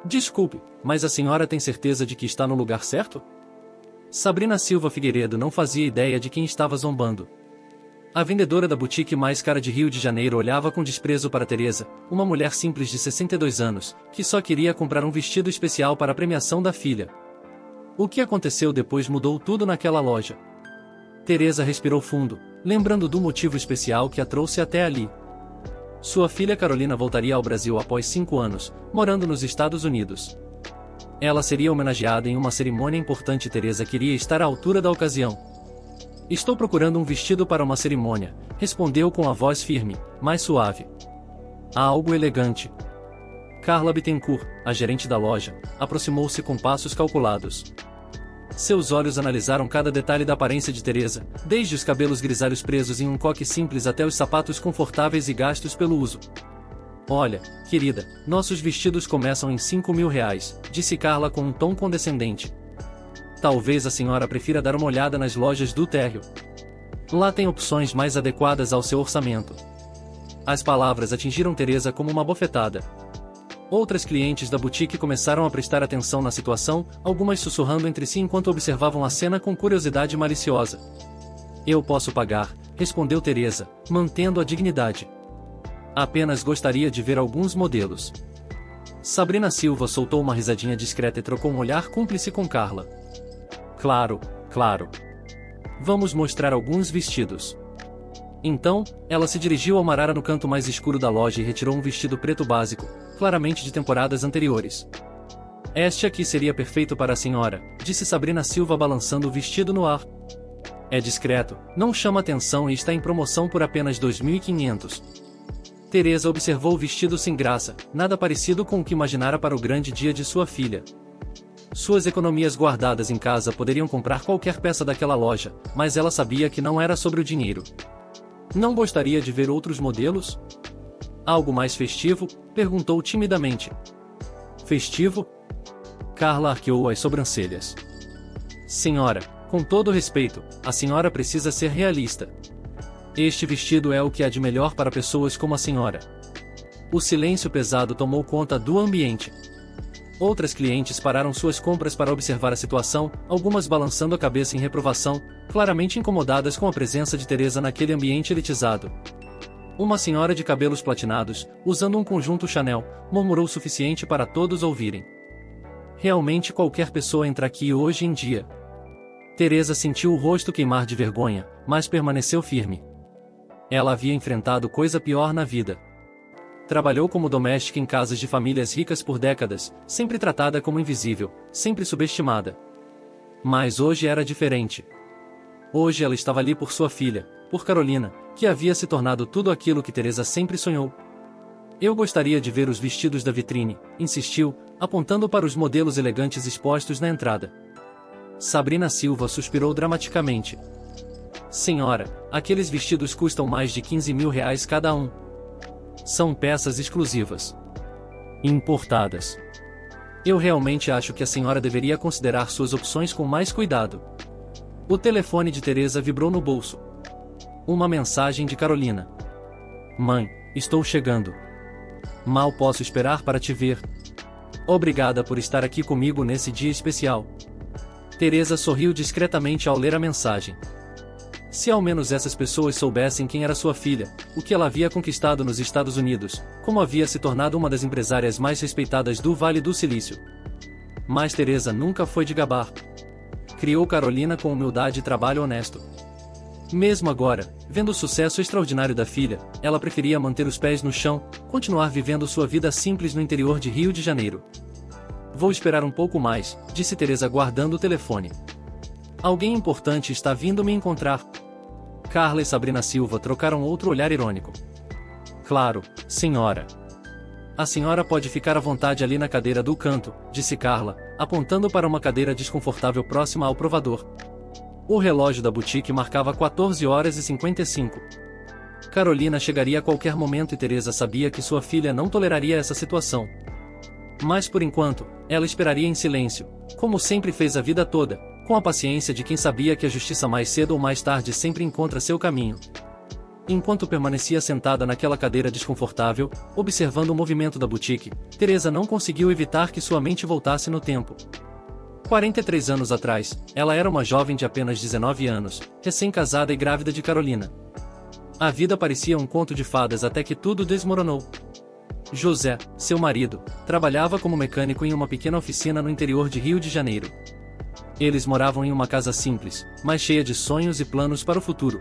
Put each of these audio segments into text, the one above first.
Desculpe, mas a senhora tem certeza de que está no lugar certo? Sabrina Silva Figueiredo não fazia ideia de quem estava zombando. A vendedora da boutique mais cara de Rio de Janeiro olhava com desprezo para Teresa, uma mulher simples de 62 anos, que só queria comprar um vestido especial para a premiação da filha. O que aconteceu depois mudou tudo naquela loja. Teresa respirou fundo, lembrando do motivo especial que a trouxe até ali. Sua filha Carolina voltaria ao Brasil após 5 anos, morando nos Estados Unidos. Ela seria homenageada em uma cerimônia importante e Teresa queria estar à altura da ocasião. Estou procurando um vestido para uma cerimônia, respondeu com a voz firme, mais suave. Há algo elegante. Carla Bittencourt, a gerente da loja, aproximou-se com passos calculados. Seus olhos analisaram cada detalhe da aparência de Teresa, desde os cabelos grisalhos presos em um coque simples até os sapatos confortáveis e gastos pelo uso. Olha, querida, nossos vestidos começam em R$ 5.000, disse Carla com um tom condescendente. Talvez a senhora prefira dar uma olhada nas lojas do térreo. Lá tem opções mais adequadas ao seu orçamento. As palavras atingiram Teresa como uma bofetada. Outras clientes da boutique começaram a prestar atenção na situação, algumas sussurrando entre si enquanto observavam a cena com curiosidade maliciosa. Eu posso pagar, respondeu Teresa, mantendo a dignidade. Apenas gostaria de ver alguns modelos. Sabrina Silva soltou uma risadinha discreta e trocou um olhar cúmplice com Carla. Claro, claro. Vamos mostrar alguns vestidos. Então, ela se dirigiu ao Marara no canto mais escuro da loja e retirou um vestido preto básico, claramente de temporadas anteriores. Este aqui seria perfeito para a senhora, disse Sabrina Silva balançando o vestido no ar. É discreto, não chama atenção e está em promoção por apenas R$ 2.500. Teresa observou o vestido sem graça, nada parecido com o que imaginara para o grande dia de sua filha. Suas economias guardadas em casa poderiam comprar qualquer peça daquela loja, mas ela sabia que não era sobre o dinheiro. Não gostaria de ver outros modelos? Algo mais festivo? Perguntou timidamente. Festivo? Carla arqueou as sobrancelhas. Senhora, com todo respeito, a senhora precisa ser realista. Este vestido é o que há de melhor para pessoas como a senhora. O silêncio pesado tomou conta do ambiente. Outras clientes pararam suas compras para observar a situação, algumas balançando a cabeça em reprovação, claramente incomodadas com a presença de Teresa naquele ambiente elitizado. Uma senhora de cabelos platinados, usando um conjunto Chanel, murmurou o suficiente para todos ouvirem. Realmente qualquer pessoa entra aqui hoje em dia. Teresa sentiu o rosto queimar de vergonha, mas permaneceu firme. Ela havia enfrentado coisa pior na vida. Trabalhou como doméstica em casas de famílias ricas por décadas, sempre tratada como invisível, sempre subestimada. Mas hoje era diferente. Hoje ela estava ali por sua filha, por Carolina, que havia se tornado tudo aquilo que Teresa sempre sonhou. Eu gostaria de ver os vestidos da vitrine, insistiu, apontando para os modelos elegantes expostos na entrada. Sabrina Silva suspirou dramaticamente. Senhora, aqueles vestidos custam mais de R$ 15.000 cada um. São peças exclusivas. Importadas. Eu realmente acho que a senhora deveria considerar suas opções com mais cuidado. O telefone de Teresa vibrou no bolso. Uma mensagem de Carolina. Mãe, estou chegando. Mal posso esperar para te ver. Obrigada por estar aqui comigo nesse dia especial. Teresa sorriu discretamente ao ler a mensagem. Se ao menos essas pessoas soubessem quem era sua filha, o que ela havia conquistado nos Estados Unidos, como havia se tornado uma das empresárias mais respeitadas do Vale do Silício. Mas Teresa nunca foi de gabar. Criou Carolina com humildade e trabalho honesto. Mesmo agora, vendo o sucesso extraordinário da filha, ela preferia manter os pés no chão, continuar vivendo sua vida simples no interior de Rio de Janeiro. Vou esperar um pouco mais, disse Teresa guardando o telefone. Alguém importante está vindo me encontrar. Carla e Sabrina Silva trocaram outro olhar irônico. Claro, senhora. A senhora pode ficar à vontade ali na cadeira do canto, disse Carla, apontando para uma cadeira desconfortável próxima ao provador. O relógio da boutique marcava 14h55. Carolina chegaria a qualquer momento e Teresa sabia que sua filha não toleraria essa situação. Mas por enquanto, ela esperaria em silêncio, como sempre fez a vida toda, com a paciência de quem sabia que a justiça mais cedo ou mais tarde sempre encontra seu caminho. Enquanto permanecia sentada naquela cadeira desconfortável, observando o movimento da boutique, Teresa não conseguiu evitar que sua mente voltasse no tempo. 43 anos atrás, ela era uma jovem de apenas 19 anos, recém-casada e grávida de Carolina. A vida parecia um conto de fadas até que tudo desmoronou. José, seu marido, trabalhava como mecânico em uma pequena oficina no interior de Rio de Janeiro. Eles moravam em uma casa simples, mas cheia de sonhos e planos para o futuro.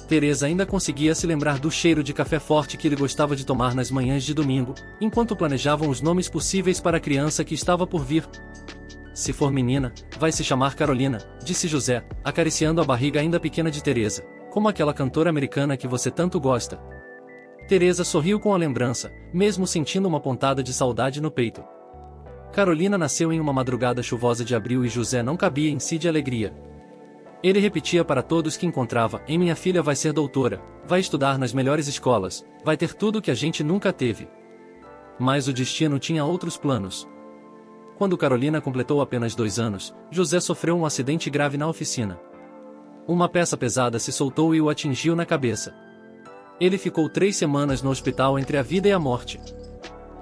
Teresa ainda conseguia se lembrar do cheiro de café forte que ele gostava de tomar nas manhãs de domingo, enquanto planejavam os nomes possíveis para a criança que estava por vir. Se for menina, vai se chamar Carolina, disse José, acariciando a barriga ainda pequena de Teresa, como aquela cantora americana que você tanto gosta. Teresa sorriu com a lembrança, mesmo sentindo uma pontada de saudade no peito. Carolina nasceu em uma madrugada chuvosa de abril e José não cabia em si de alegria. Ele repetia para todos que encontrava: minha filha vai ser doutora, vai estudar nas melhores escolas, vai ter tudo que a gente nunca teve. Mas o destino tinha outros planos. Quando Carolina completou apenas 2 anos, José sofreu um acidente grave na oficina. Uma peça pesada se soltou e o atingiu na cabeça. Ele ficou 3 semanas no hospital entre a vida e a morte.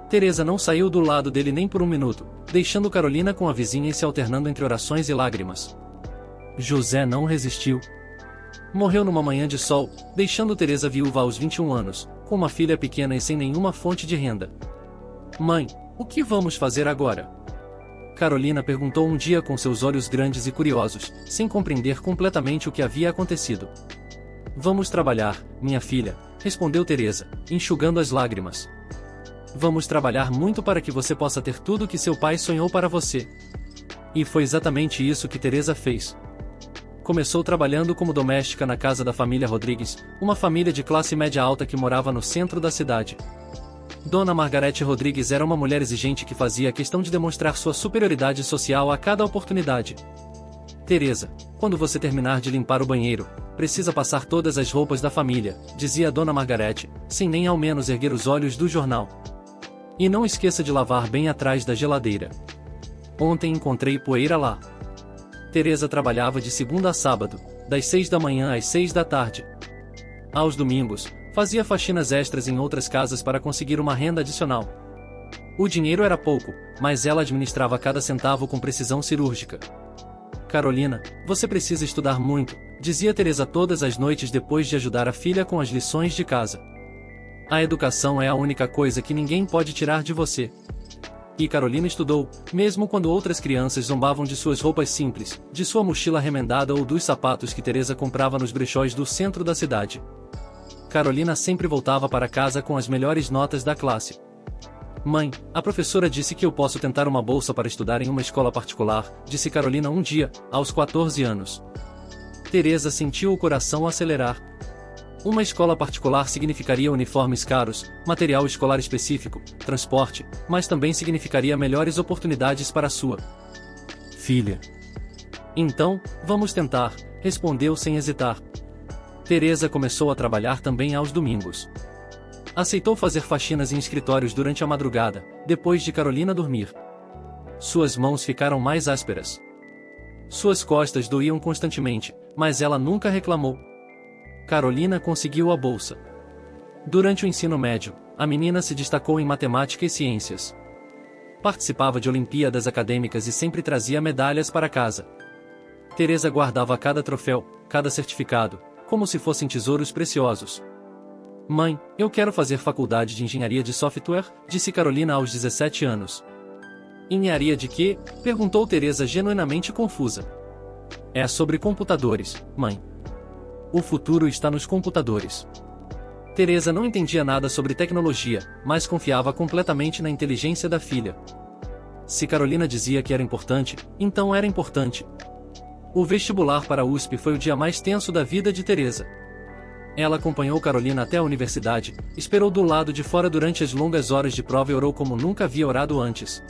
Teresa não saiu do lado dele nem por um minuto, deixando Carolina com a vizinha e se alternando entre orações e lágrimas. José não resistiu. Morreu numa manhã de sol, deixando Teresa viúva aos 21 anos, com uma filha pequena e sem nenhuma fonte de renda. Mãe, o que vamos fazer agora? Carolina perguntou um dia com seus olhos grandes e curiosos, sem compreender completamente o que havia acontecido. Vamos trabalhar, minha filha, respondeu Teresa, enxugando as lágrimas. Vamos trabalhar muito para que você possa ter tudo o que seu pai sonhou para você. E foi exatamente isso que Teresa fez. Começou trabalhando como doméstica na casa da família Rodrigues, uma família de classe média alta que morava no centro da cidade. Dona Margarete Rodrigues era uma mulher exigente que fazia questão de demonstrar sua superioridade social a cada oportunidade. Teresa, quando você terminar de limpar o banheiro, precisa passar todas as roupas da família, dizia Dona Margarete, sem nem ao menos erguer os olhos do jornal. E não esqueça de lavar bem atrás da geladeira. Ontem encontrei poeira lá. Teresa trabalhava de segunda a sábado, das 6 da manhã às 6 da tarde. Aos domingos, fazia faxinas extras em outras casas para conseguir uma renda adicional. O dinheiro era pouco, mas ela administrava cada centavo com precisão cirúrgica. Carolina, você precisa estudar muito, dizia Teresa todas as noites depois de ajudar a filha com as lições de casa. A educação é a única coisa que ninguém pode tirar de você. E Carolina estudou, mesmo quando outras crianças zombavam de suas roupas simples, de sua mochila remendada ou dos sapatos que Teresa comprava nos brechós do centro da cidade. Carolina sempre voltava para casa com as melhores notas da classe. Mãe, a professora disse que eu posso tentar uma bolsa para estudar em uma escola particular, disse Carolina um dia, aos 14 anos. Teresa sentiu o coração acelerar. Uma escola particular significaria uniformes caros, material escolar específico, transporte, mas também significaria melhores oportunidades para sua filha. Então, vamos tentar, respondeu sem hesitar. Teresa começou a trabalhar também aos domingos. Aceitou fazer faxinas em escritórios durante a madrugada, depois de Carolina dormir. Suas mãos ficaram mais ásperas. Suas costas doíam constantemente, mas ela nunca reclamou. Carolina conseguiu a bolsa. Durante o ensino médio, a menina se destacou em matemática e ciências. Participava de olimpíadas acadêmicas e sempre trazia medalhas para casa. Teresa guardava cada troféu, cada certificado, como se fossem tesouros preciosos. Mãe, eu quero fazer faculdade de engenharia de software, disse Carolina aos 17 anos. Engenharia de quê? Perguntou Teresa genuinamente confusa. É sobre computadores, mãe. O futuro está nos computadores. Teresa não entendia nada sobre tecnologia, mas confiava completamente na inteligência da filha. Se Carolina dizia que era importante, então era importante. O vestibular para a USP foi o dia mais tenso da vida de Teresa. Ela acompanhou Carolina até a universidade, esperou do lado de fora durante as longas horas de prova e orou como nunca havia orado antes.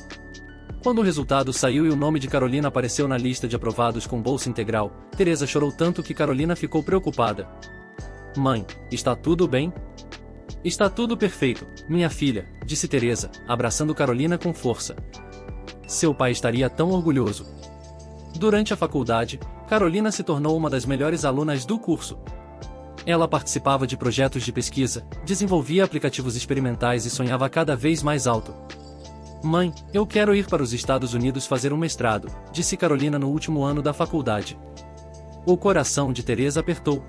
Quando o resultado saiu e o nome de Carolina apareceu na lista de aprovados com bolsa integral, Teresa chorou tanto que Carolina ficou preocupada. Mãe, está tudo bem? Está tudo perfeito, minha filha, disse Teresa, abraçando Carolina com força. Seu pai estaria tão orgulhoso. Durante a faculdade, Carolina se tornou uma das melhores alunas do curso. Ela participava de projetos de pesquisa, desenvolvia aplicativos experimentais e sonhava cada vez mais alto. Mãe, eu quero ir para os Estados Unidos fazer um mestrado, disse Carolina no último ano da faculdade. O coração de Teresa apertou.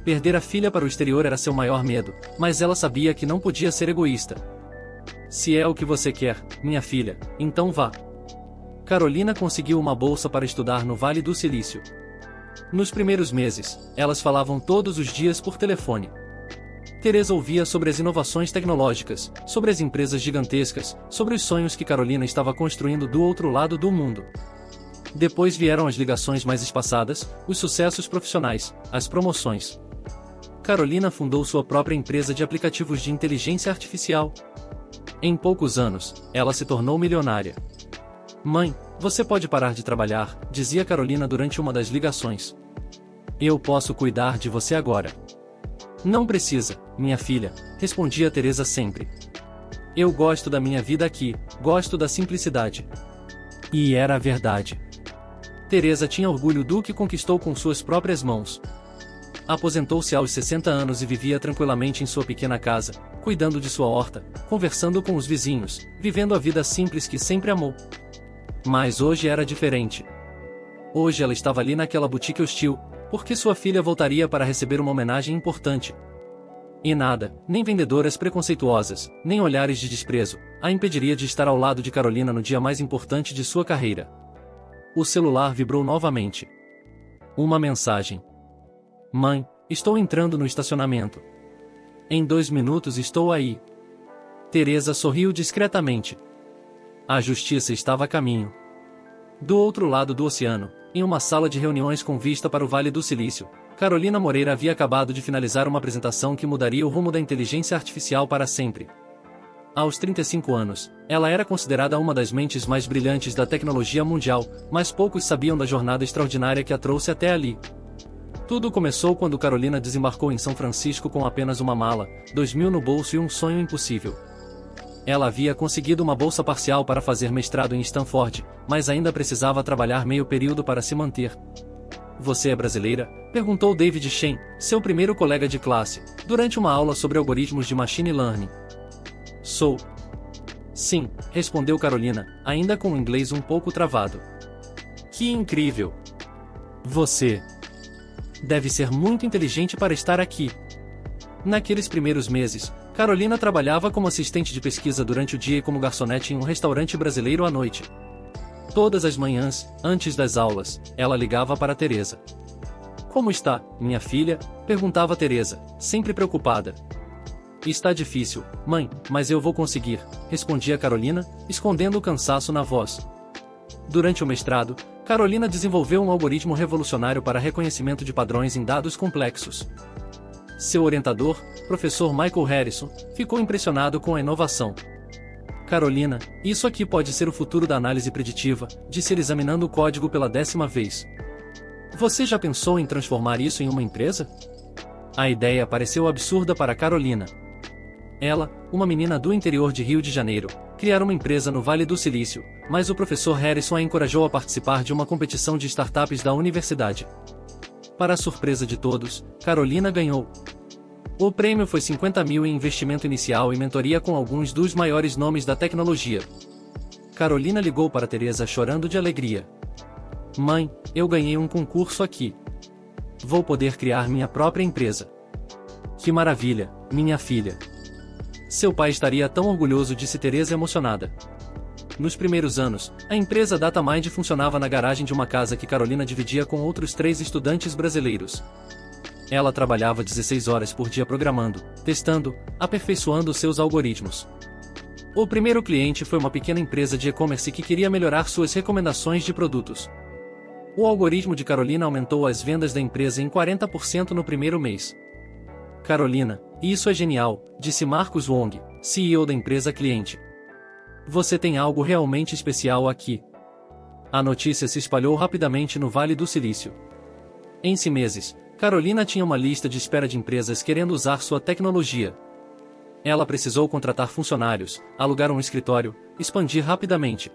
Perder a filha para o exterior era seu maior medo, mas ela sabia que não podia ser egoísta. Se é o que você quer, minha filha, então vá. Carolina conseguiu uma bolsa para estudar no Vale do Silício. Nos primeiros meses, elas falavam todos os dias por telefone. Teresa ouvia sobre as inovações tecnológicas, sobre as empresas gigantescas, sobre os sonhos que Carolina estava construindo do outro lado do mundo. Depois vieram as ligações mais espaçadas, os sucessos profissionais, as promoções. Carolina fundou sua própria empresa de aplicativos de inteligência artificial. Em poucos anos, ela se tornou milionária. Mãe, você pode parar de trabalhar, dizia Carolina durante uma das ligações. Eu posso cuidar de você agora. Não precisa, minha filha, respondia Teresa sempre. Eu gosto da minha vida aqui, gosto da simplicidade. E era a verdade. Teresa tinha orgulho do que conquistou com suas próprias mãos. Aposentou-se aos 60 anos e vivia tranquilamente em sua pequena casa, cuidando de sua horta, conversando com os vizinhos, vivendo a vida simples que sempre amou. Mas hoje era diferente. Hoje ela estava ali naquela boutique hostil, porque sua filha voltaria para receber uma homenagem importante. E nada, nem vendedoras preconceituosas, nem olhares de desprezo, a impediria de estar ao lado de Carolina no dia mais importante de sua carreira. O celular vibrou novamente. Uma mensagem. Mãe, estou entrando no estacionamento. Em 2 minutos estou aí. Teresa sorriu discretamente. A justiça estava a caminho. Do outro lado do oceano, em uma sala de reuniões com vista para o Vale do Silício, Carolina Moreira havia acabado de finalizar uma apresentação que mudaria o rumo da inteligência artificial para sempre. Aos 35 anos, ela era considerada uma das mentes mais brilhantes da tecnologia mundial, mas poucos sabiam da jornada extraordinária que a trouxe até ali. Tudo começou quando Carolina desembarcou em São Francisco com apenas uma mala, 2.000 no bolso e um sonho impossível. Ela havia conseguido uma bolsa parcial para fazer mestrado em Stanford, mas ainda precisava trabalhar meio período para se manter. Você é brasileira? Perguntou David Shen, seu primeiro colega de classe, durante uma aula sobre algoritmos de machine learning. Sou. Sim, respondeu Carolina, ainda com o inglês um pouco travado. Que incrível! Você deve ser muito inteligente para estar aqui. Naqueles primeiros meses, Carolina trabalhava como assistente de pesquisa durante o dia e como garçonete em um restaurante brasileiro à noite. Todas as manhãs, antes das aulas, ela ligava para Teresa. Como está, minha filha? Perguntava Teresa, sempre preocupada. Está difícil, mãe, mas eu vou conseguir, respondia Carolina, escondendo o cansaço na voz. Durante o mestrado, Carolina desenvolveu um algoritmo revolucionário para reconhecimento de padrões em dados complexos. Seu orientador, professor Michael Harrison, ficou impressionado com a inovação. Carolina, isso aqui pode ser o futuro da análise preditiva, disse ele examinando o código pela 10ª vez. Você já pensou em transformar isso em uma empresa? A ideia pareceu absurda para Carolina. Ela, uma menina do interior de Rio de Janeiro, criara uma empresa no Vale do Silício, mas o professor Harrison a encorajou a participar de uma competição de startups da universidade. Para a surpresa de todos, Carolina ganhou. O prêmio foi 50 mil em investimento inicial e mentoria com alguns dos maiores nomes da tecnologia. Carolina ligou para Teresa chorando de alegria. Mãe, eu ganhei um concurso aqui. Vou poder criar minha própria empresa. Que maravilha, minha filha. Seu pai estaria tão orgulhoso, disse Teresa emocionada. Nos primeiros anos, a empresa DataMind funcionava na garagem de uma casa que Carolina dividia com outros 3 estudantes brasileiros. Ela trabalhava 16 horas por dia programando, testando, aperfeiçoando seus algoritmos. O primeiro cliente foi uma pequena empresa de e-commerce que queria melhorar suas recomendações de produtos. O algoritmo de Carolina aumentou as vendas da empresa em 40% no primeiro mês. Carolina, isso é genial, disse Marcos Wong, CEO da empresa cliente. Você tem algo realmente especial aqui. A notícia se espalhou rapidamente no Vale do Silício. Em 6 meses, Carolina tinha uma lista de espera de empresas querendo usar sua tecnologia. Ela precisou contratar funcionários, alugar um escritório, expandir rapidamente.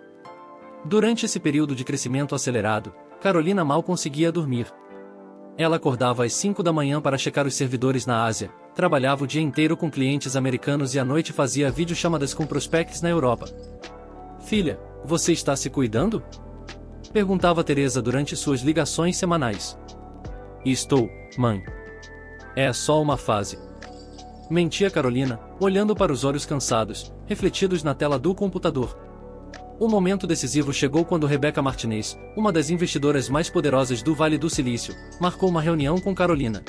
Durante esse período de crescimento acelerado, Carolina mal conseguia dormir. Ela acordava às 5 da manhã para checar os servidores na Ásia, trabalhava o dia inteiro com clientes americanos e à noite fazia videochamadas com prospects na Europa. Filha, você está se cuidando? Perguntava Teresa durante suas ligações semanais. Estou, mãe. É só uma fase. Mentia Carolina, olhando para os olhos cansados, refletidos na tela do computador. O momento decisivo chegou quando Rebecca Martinez, uma das investidoras mais poderosas do Vale do Silício, marcou uma reunião com Carolina.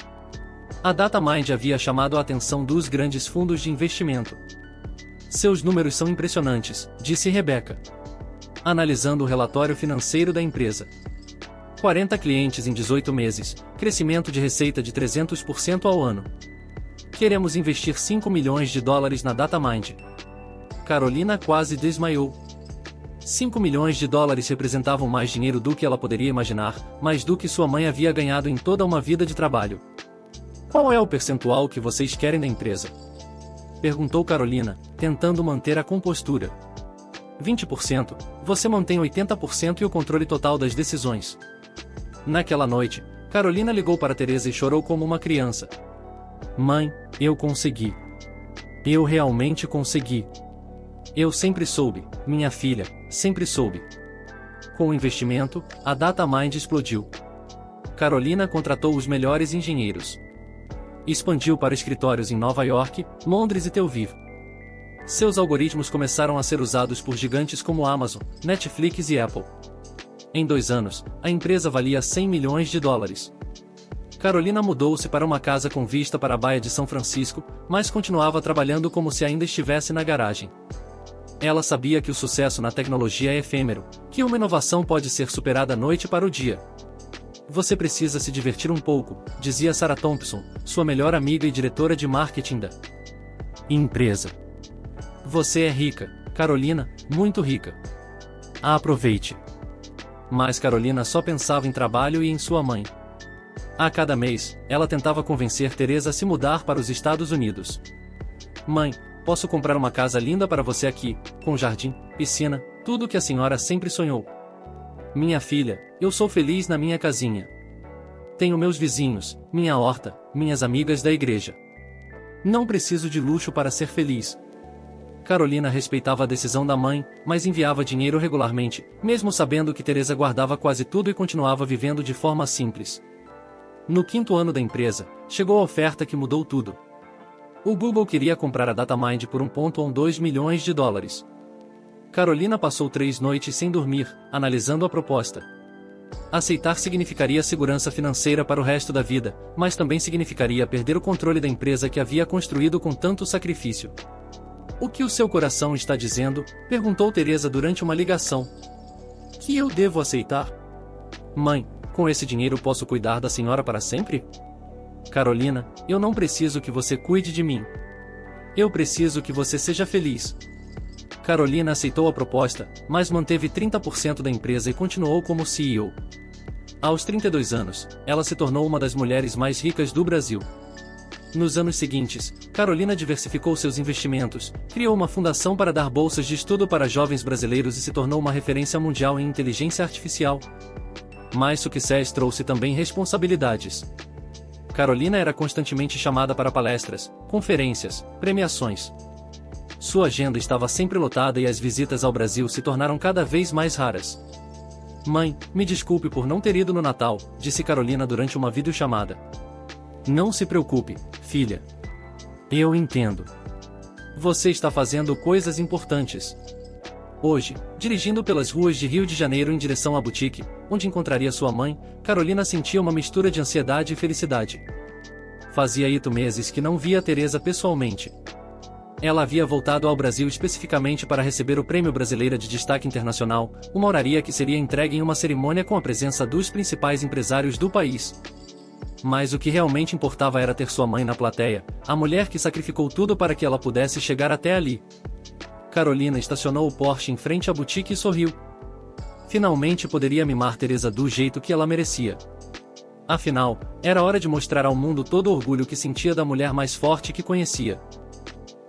A DataMind havia chamado a atenção dos grandes fundos de investimento. Seus números são impressionantes, disse Rebecca, analisando o relatório financeiro da empresa. 40 clientes em 18 meses, crescimento de receita de 300% ao ano. Queremos investir 5 milhões de dólares na DataMind. Carolina quase desmaiou. 5 milhões de dólares representavam mais dinheiro do que ela poderia imaginar, mais do que sua mãe havia ganhado em toda uma vida de trabalho. Qual é o percentual que vocês querem da empresa? Perguntou Carolina, tentando manter a compostura. 20%, você mantém 80% e o controle total das decisões. Naquela noite, Carolina ligou para Teresa e chorou como uma criança. Mãe, eu consegui. Eu realmente consegui. Eu sempre soube, minha filha, sempre soube. Com o investimento, a DataMind explodiu. Carolina contratou os melhores engenheiros. Expandiu para escritórios em Nova York, Londres e Tel Aviv. Seus algoritmos começaram a ser usados por gigantes como Amazon, Netflix e Apple. Em 2 anos, a empresa valia 100 milhões de dólares. Carolina mudou-se para uma casa com vista para a Baía de São Francisco, mas continuava trabalhando como se ainda estivesse na garagem. Ela sabia que o sucesso na tecnologia é efêmero, que uma inovação pode ser superada da noite para o dia. Você precisa se divertir um pouco, dizia Sarah Thompson, sua melhor amiga e diretora de marketing da empresa. Você é rica, Carolina, muito rica. Aproveite. Mas Carolina só pensava em trabalho e em sua mãe. A cada mês, ela tentava convencer Teresa a se mudar para os Estados Unidos. Mãe, posso comprar uma casa linda para você aqui, com jardim, piscina, tudo o que a senhora sempre sonhou. Minha filha, eu sou feliz na minha casinha. Tenho meus vizinhos, minha horta, minhas amigas da igreja. Não preciso de luxo para ser feliz. Carolina respeitava a decisão da mãe, mas enviava dinheiro regularmente, mesmo sabendo que Teresa guardava quase tudo e continuava vivendo de forma simples. No 5º ano da empresa, chegou a oferta que mudou tudo. O Google queria comprar a DataMind por 1,2 milhões de dólares. Carolina passou 3 noites sem dormir, analisando a proposta. Aceitar significaria segurança financeira para o resto da vida, mas também significaria perder o controle da empresa que havia construído com tanto sacrifício. O que o seu coração está dizendo? Perguntou Teresa durante uma ligação. Que eu devo aceitar? Mãe, com esse dinheiro posso cuidar da senhora para sempre? Carolina, eu não preciso que você cuide de mim. Eu preciso que você seja feliz. Carolina aceitou a proposta, mas manteve 30% da empresa e continuou como CEO. Aos 32 anos, ela se tornou uma das mulheres mais ricas do Brasil. Nos anos seguintes, Carolina diversificou seus investimentos, criou uma fundação para dar bolsas de estudo para jovens brasileiros e se tornou uma referência mundial em inteligência artificial. Mas sucesso trouxe também responsabilidades. Carolina era constantemente chamada para palestras, conferências, premiações. Sua agenda estava sempre lotada e as visitas ao Brasil se tornaram cada vez mais raras. Mãe, me desculpe por não ter ido no Natal, disse Carolina durante uma videochamada. Não se preocupe, filha. Eu entendo. Você está fazendo coisas importantes. Hoje, dirigindo pelas ruas de Rio de Janeiro em direção à boutique, onde encontraria sua mãe, Carolina sentia uma mistura de ansiedade e felicidade. Fazia 8 meses que não via Teresa pessoalmente. Ela havia voltado ao Brasil especificamente para receber o Prêmio Brasileira de Destaque Internacional, uma honraria que seria entregue em uma cerimônia com a presença dos principais empresários do país. Mas o que realmente importava era ter sua mãe na plateia, a mulher que sacrificou tudo para que ela pudesse chegar até ali. Carolina estacionou o Porsche em frente à boutique e sorriu. Finalmente poderia mimar Teresa do jeito que ela merecia. Afinal, era hora de mostrar ao mundo todo o orgulho que sentia da mulher mais forte que conhecia.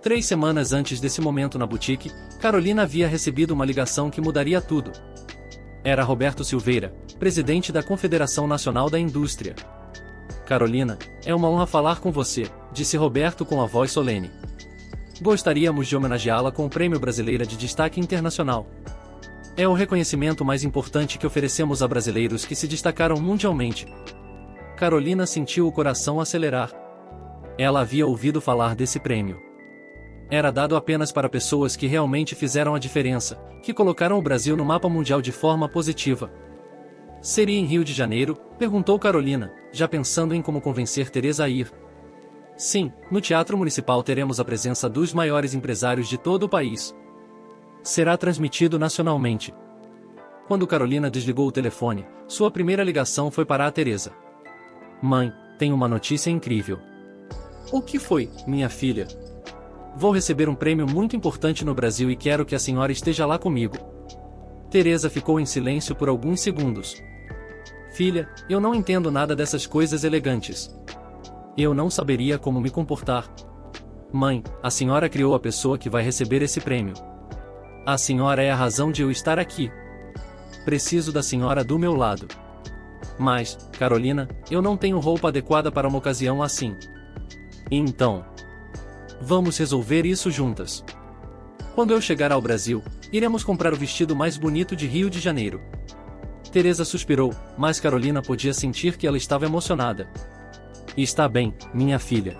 3 semanas antes desse momento na boutique, Carolina havia recebido uma ligação que mudaria tudo. Era Roberto Silveira, presidente da Confederação Nacional da Indústria. Carolina, é uma honra falar com você, disse Roberto com a voz solene. Gostaríamos de homenageá-la com o Prêmio Brasileira de Destaque Internacional. É o reconhecimento mais importante que oferecemos a brasileiros que se destacaram mundialmente. Carolina sentiu o coração acelerar. Ela havia ouvido falar desse prêmio. Era dado apenas para pessoas que realmente fizeram a diferença, que colocaram o Brasil no mapa mundial de forma positiva. Seria em Rio de Janeiro? Perguntou Carolina, já pensando em como convencer Teresa a ir. Sim, no Teatro Municipal teremos a presença dos maiores empresários de todo o país. Será transmitido nacionalmente. Quando Carolina desligou o telefone, sua primeira ligação foi para a Teresa. Mãe, tenho uma notícia incrível. O que foi, minha filha? Vou receber um prêmio muito importante no Brasil e quero que a senhora esteja lá comigo. Teresa ficou em silêncio por alguns segundos. Filha, eu não entendo nada dessas coisas elegantes. Eu não saberia como me comportar. Mãe, a senhora criou a pessoa que vai receber esse prêmio. A senhora é a razão de eu estar aqui. Preciso da senhora do meu lado. Mas, Carolina, eu não tenho roupa adequada para uma ocasião assim. Então, vamos resolver isso juntas. Quando eu chegar ao Brasil, iremos comprar o vestido mais bonito de Rio de Janeiro. Teresa suspirou, mas Carolina podia sentir que ela estava emocionada. Está bem, minha filha.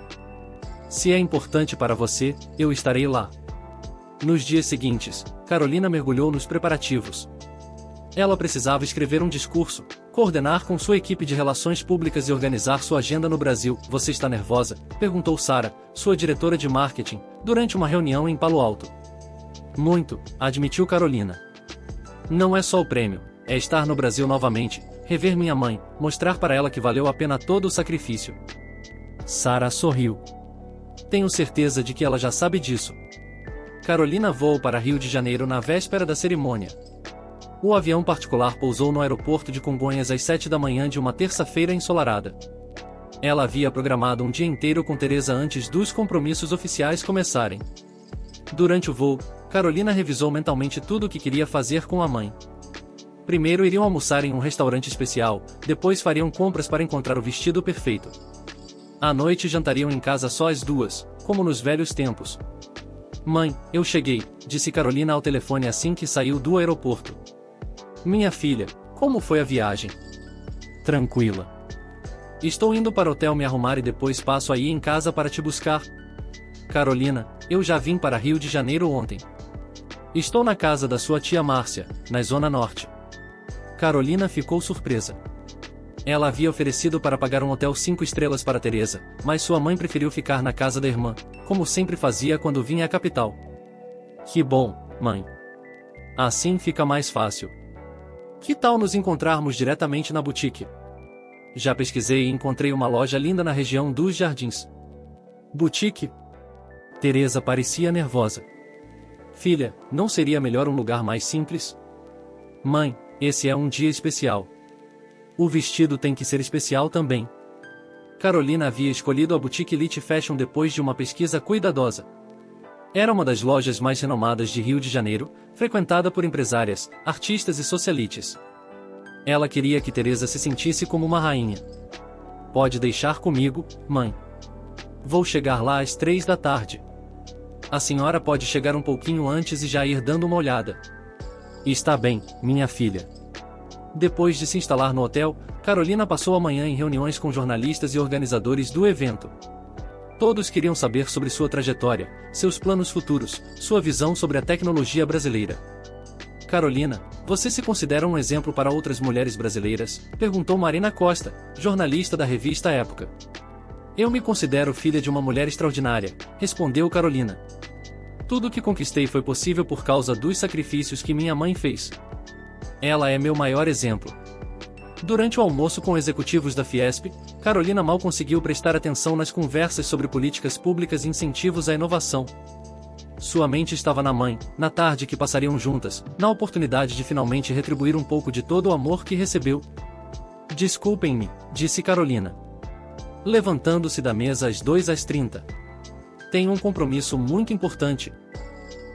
Se é importante para você, eu estarei lá. Nos dias seguintes, Carolina mergulhou nos preparativos. Ela precisava escrever um discurso, coordenar com sua equipe de relações públicas e organizar sua agenda no Brasil. Você está nervosa? Perguntou Sara, sua diretora de marketing, durante uma reunião em Palo Alto. Muito, admitiu Carolina. Não é só o prêmio, é estar no Brasil novamente, rever minha mãe, mostrar para ela que valeu a pena todo o sacrifício. Sara sorriu. Tenho certeza de que ela já sabe disso. Carolina voou para Rio de Janeiro na véspera da cerimônia. O avião particular pousou no aeroporto de Congonhas às 7 da manhã de uma terça-feira ensolarada. Ela havia programado um dia inteiro com Teresa antes dos compromissos oficiais começarem. Durante o voo, Carolina revisou mentalmente tudo o que queria fazer com a mãe. Primeiro iriam almoçar em um restaurante especial, depois fariam compras para encontrar o vestido perfeito. À noite jantariam em casa só as duas, como nos velhos tempos. Mãe, eu cheguei, disse Carolina ao telefone assim que saiu do aeroporto. Minha filha, como foi a viagem? Tranquila. Estou indo para o hotel me arrumar e depois passo aí em casa para te buscar. Carolina, eu já vim para Rio de Janeiro ontem. Estou na casa da sua tia Márcia, na Zona Norte. Carolina ficou surpresa. Ela havia oferecido para pagar um hotel 5 estrelas para Teresa, mas sua mãe preferiu ficar na casa da irmã, como sempre fazia quando vinha à capital. Que bom, mãe. Assim fica mais fácil. Que tal nos encontrarmos diretamente na boutique? Já pesquisei e encontrei uma loja linda na região dos Jardins. Boutique? Teresa parecia nervosa. Filha, não seria melhor um lugar mais simples? Mãe, esse é um dia especial. O vestido tem que ser especial também. Carolina havia escolhido a boutique Elite Fashion depois de uma pesquisa cuidadosa. Era uma das lojas mais renomadas de Rio de Janeiro, frequentada por empresárias, artistas e socialites. Ela queria que Teresa se sentisse como uma rainha. Pode deixar comigo, mãe. Vou chegar lá às 3 da tarde. A senhora pode chegar um pouquinho antes e já ir dando uma olhada. Está bem, minha filha. Depois de se instalar no hotel, Carolina passou a manhã em reuniões com jornalistas e organizadores do evento. Todos queriam saber sobre sua trajetória, seus planos futuros, sua visão sobre a tecnologia brasileira. Carolina, você se considera um exemplo para outras mulheres brasileiras? Perguntou Marina Costa, jornalista da revista Época. Eu me considero filha de uma mulher extraordinária, respondeu Carolina. Tudo o que conquistei foi possível por causa dos sacrifícios que minha mãe fez. Ela é meu maior exemplo. Durante o almoço com executivos da Fiesp, Carolina mal conseguiu prestar atenção nas conversas sobre políticas públicas e incentivos à inovação. Sua mente estava na mãe, na tarde que passariam juntas, na oportunidade de finalmente retribuir um pouco de todo o amor que recebeu. Desculpem-me, disse Carolina, levantando-se da mesa às 2h30. Tenho um compromisso muito importante.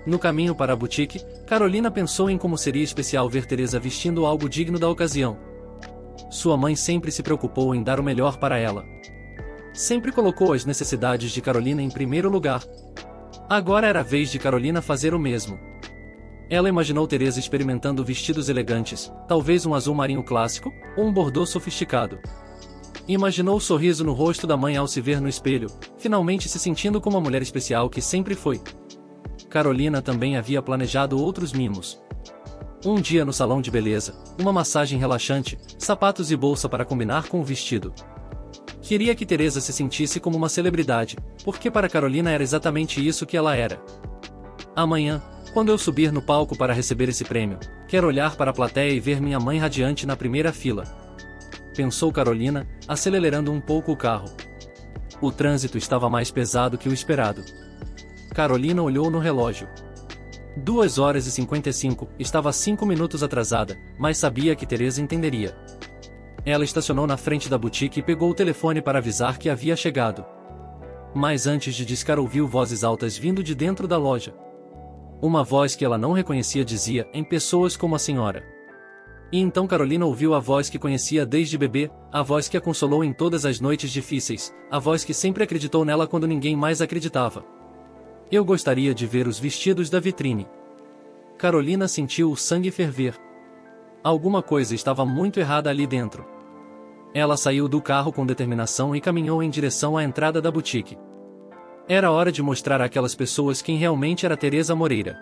No caminho para a boutique, Carolina pensou em como seria especial ver Teresa vestindo algo digno da ocasião. Sua mãe sempre se preocupou em dar o melhor para ela. Sempre colocou as necessidades de Carolina em primeiro lugar. Agora era a vez de Carolina fazer o mesmo. Ela imaginou Teresa experimentando vestidos elegantes, talvez um azul marinho clássico, ou um bordô sofisticado. Imaginou o sorriso no rosto da mãe ao se ver no espelho, finalmente se sentindo como a mulher especial que sempre foi. Carolina também havia planejado outros mimos. Um dia no salão de beleza, uma massagem relaxante, sapatos e bolsa para combinar com o vestido. Queria que Teresa se sentisse como uma celebridade, porque para Carolina era exatamente isso que ela era. Amanhã, quando eu subir no palco para receber esse prêmio, quero olhar para a plateia e ver minha mãe radiante na primeira fila. Pensou Carolina, acelerando um pouco o carro. O trânsito estava mais pesado que o esperado. Carolina olhou no relógio. 2h55, estava 5 minutos atrasada, mas sabia que Teresa entenderia. Ela estacionou na frente da boutique e pegou o telefone para avisar que havia chegado. Mas antes de discar ouviu vozes altas vindo de dentro da loja. Uma voz que ela não reconhecia dizia, em pessoas como a senhora. E então Carolina ouviu a voz que conhecia desde bebê, a voz que a consolou em todas as noites difíceis, a voz que sempre acreditou nela quando ninguém mais acreditava. Eu gostaria de ver os vestidos da vitrine. Carolina sentiu o sangue ferver. Alguma coisa estava muito errada ali dentro. Ela saiu do carro com determinação e caminhou em direção à entrada da boutique. Era hora de mostrar àquelas pessoas quem realmente era Teresa Moreira.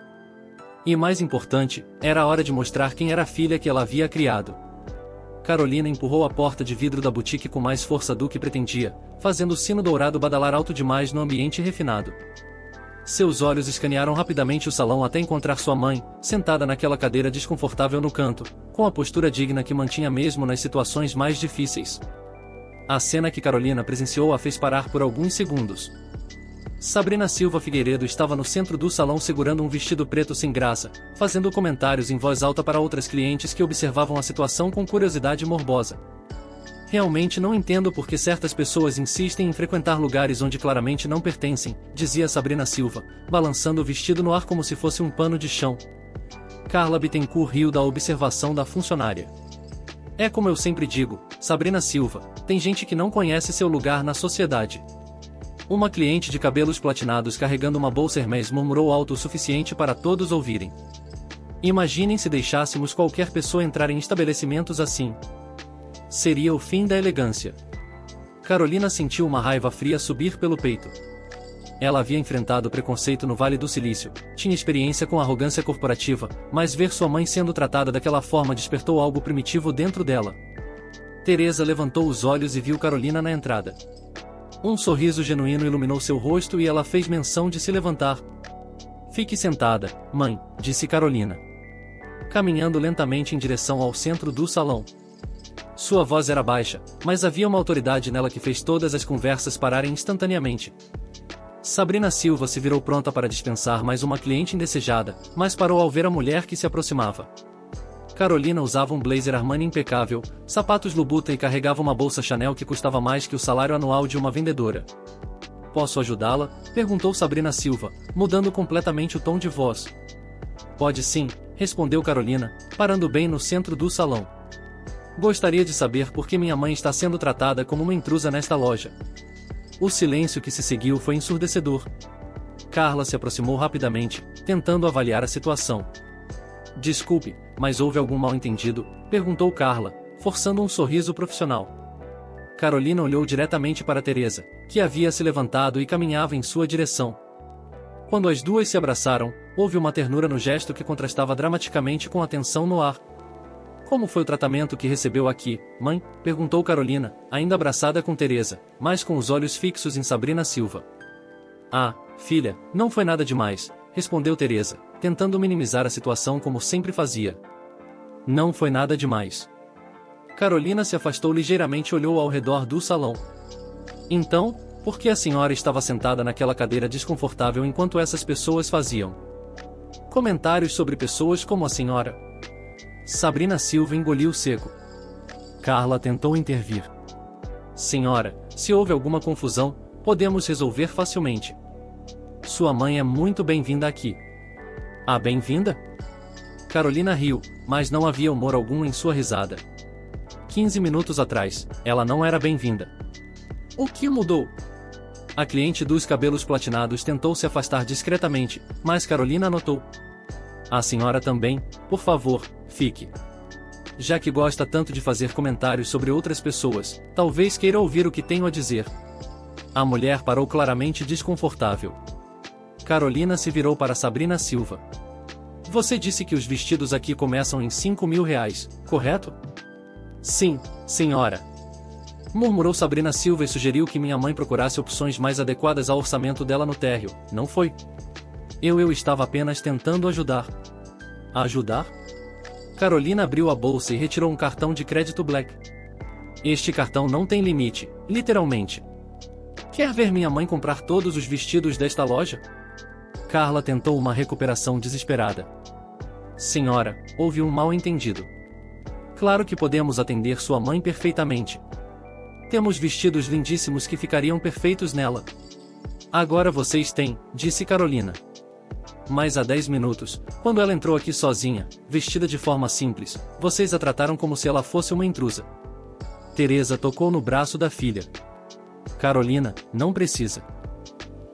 E mais importante, era hora de mostrar quem era a filha que ela havia criado. Carolina empurrou a porta de vidro da boutique com mais força do que pretendia, fazendo o sino dourado badalar alto demais no ambiente refinado. Seus olhos escanearam rapidamente o salão até encontrar sua mãe, sentada naquela cadeira desconfortável no canto, com a postura digna que mantinha mesmo nas situações mais difíceis. A cena que Carolina presenciou a fez parar por alguns segundos. Sabrina Silva Figueiredo estava no centro do salão segurando um vestido preto sem graça, fazendo comentários em voz alta para outras clientes que observavam a situação com curiosidade morbosa. Realmente não entendo por que certas pessoas insistem em frequentar lugares onde claramente não pertencem, dizia Sabrina Silva, balançando o vestido no ar como se fosse um pano de chão. Carla Bittencourt riu da observação da funcionária. É como eu sempre digo, Sabrina Silva, tem gente que não conhece seu lugar na sociedade. Uma cliente de cabelos platinados carregando uma bolsa Hermès murmurou alto o suficiente para todos ouvirem. Imaginem se deixássemos qualquer pessoa entrar em estabelecimentos assim. Seria o fim da elegância. Carolina sentiu uma raiva fria subir pelo peito. Ela havia enfrentado preconceito no Vale do Silício, tinha experiência com arrogância corporativa, mas ver sua mãe sendo tratada daquela forma despertou algo primitivo dentro dela. Teresa levantou os olhos e viu Carolina na entrada. Um sorriso genuíno iluminou seu rosto e ela fez menção de se levantar. Fique sentada, mãe, disse Carolina. Caminhando lentamente em direção ao centro do salão. Sua voz era baixa, mas havia uma autoridade nela que fez todas as conversas pararem instantaneamente. Sabrina Silva se virou pronta para dispensar mais uma cliente indesejada, mas parou ao ver a mulher que se aproximava. Carolina usava um blazer Armani impecável, sapatos Louboutin e carregava uma bolsa Chanel que custava mais que o salário anual de uma vendedora. Posso ajudá-la? Perguntou Sabrina Silva, mudando completamente o tom de voz. Pode sim, respondeu Carolina, parando bem no centro do salão. Gostaria de saber por que minha mãe está sendo tratada como uma intrusa nesta loja. O silêncio que se seguiu foi ensurdecedor. Carla se aproximou rapidamente, tentando avaliar a situação. Desculpe, mas houve algum mal-entendido? Perguntou Carla, forçando um sorriso profissional. Carolina olhou diretamente para Teresa, que havia se levantado e caminhava em sua direção. Quando as duas se abraçaram, houve uma ternura no gesto que contrastava dramaticamente com a tensão no ar. Como foi o tratamento que recebeu aqui, mãe? Perguntou Carolina, ainda abraçada com Teresa, mas com os olhos fixos em Sabrina Silva. Ah, filha, não foi nada demais, respondeu Teresa, tentando minimizar a situação como sempre fazia. Não foi nada demais. Carolina se afastou ligeiramente e olhou ao redor do salão. Então, por que a senhora estava sentada naquela cadeira desconfortável enquanto essas pessoas faziam comentários sobre pessoas como a senhora? Sabrina Silva engoliu seco. Carla tentou intervir. Senhora, se houve alguma confusão, podemos resolver facilmente. Sua mãe é muito bem-vinda aqui. Ah, bem-vinda? Carolina riu, mas não havia humor algum em sua risada. 15 minutos atrás, ela não era bem-vinda. O que mudou? A cliente dos cabelos platinados tentou se afastar discretamente, mas Carolina notou. A senhora também, por favor, fique. Já que gosta tanto de fazer comentários sobre outras pessoas, talvez queira ouvir o que tenho a dizer. A mulher parou claramente desconfortável. Carolina se virou para Sabrina Silva. Você disse que os vestidos aqui começam em R$ 5.000, correto? Sim, senhora. Murmurou Sabrina Silva e sugeriu que minha mãe procurasse opções mais adequadas ao orçamento dela no térreo, não foi? Eu estava apenas tentando ajudar. Ajudar? Carolina abriu a bolsa e retirou um cartão de crédito Black. Este cartão não tem limite, literalmente. Quer ver minha mãe comprar todos os vestidos desta loja? Carla tentou uma recuperação desesperada. Senhora, houve um mal-entendido. Claro que podemos atender sua mãe perfeitamente. Temos vestidos lindíssimos que ficariam perfeitos nela. Agora vocês têm, disse Carolina. Mas há 10 minutos, quando ela entrou aqui sozinha, vestida de forma simples, vocês a trataram como se ela fosse uma intrusa. Teresa tocou no braço da filha. Carolina, não precisa.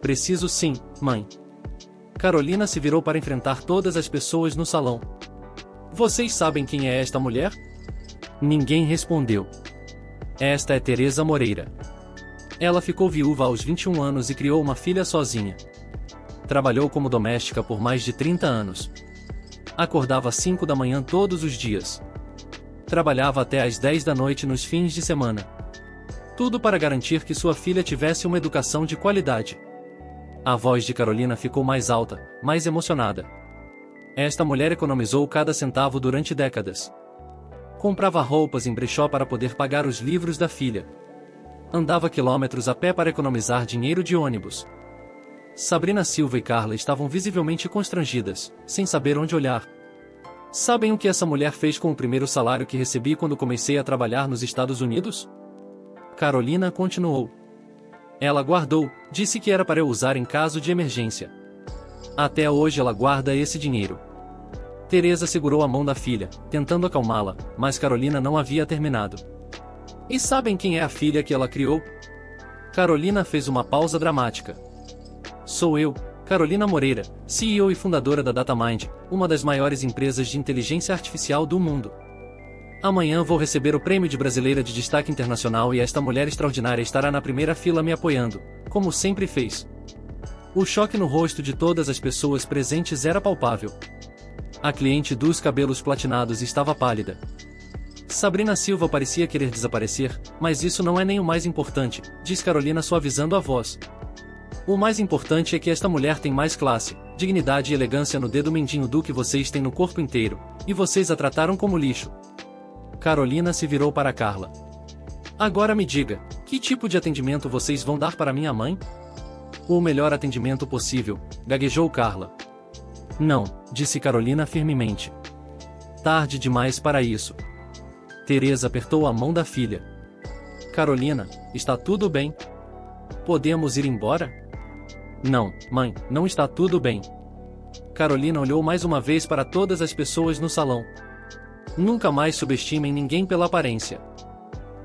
Preciso sim, mãe. Carolina se virou para enfrentar todas as pessoas no salão. Vocês sabem quem é esta mulher? Ninguém respondeu. Esta é Teresa Moreira. Ela ficou viúva aos 21 anos e criou uma filha sozinha. Trabalhou como doméstica por mais de 30 anos. Acordava às 5 da manhã todos os dias. Trabalhava até às 10 da noite nos fins de semana. Tudo para garantir que sua filha tivesse uma educação de qualidade. A voz de Carolina ficou mais alta, mais emocionada. Esta mulher economizou cada centavo durante décadas. Comprava roupas em brechó para poder pagar os livros da filha. Andava quilômetros a pé para economizar dinheiro de ônibus. Sabrina Silva e Carla estavam visivelmente constrangidas, sem saber onde olhar. Sabem o que essa mulher fez com o primeiro salário que recebi quando comecei a trabalhar nos Estados Unidos? Carolina continuou. Ela guardou, disse que era para eu usar em caso de emergência. Até hoje ela guarda esse dinheiro. Teresa segurou a mão da filha, tentando acalmá-la, mas Carolina não havia terminado. E sabem quem é a filha que ela criou? Carolina fez uma pausa dramática. Sou eu, Carolina Moreira, CEO e fundadora da DataMind, uma das maiores empresas de inteligência artificial do mundo. Amanhã vou receber o prêmio de Brasileira de Destaque Internacional e esta mulher extraordinária estará na primeira fila me apoiando, como sempre fez. O choque no rosto de todas as pessoas presentes era palpável. A cliente dos cabelos platinados estava pálida. Sabrina Silva parecia querer desaparecer, mas isso não é nem o mais importante, diz Carolina suavizando a voz. O mais importante é que esta mulher tem mais classe, dignidade e elegância no dedo mindinho do que vocês têm no corpo inteiro, e vocês a trataram como lixo. Carolina se virou para Carla. Agora me diga, que tipo de atendimento vocês vão dar para minha mãe? O melhor atendimento possível, gaguejou Carla. Não, disse Carolina firmemente. Tarde demais para isso. Teresa apertou a mão da filha. Carolina, está tudo bem? Podemos ir embora? Não, mãe, não está tudo bem. Carolina olhou mais uma vez para todas as pessoas no salão. Nunca mais subestimem ninguém pela aparência.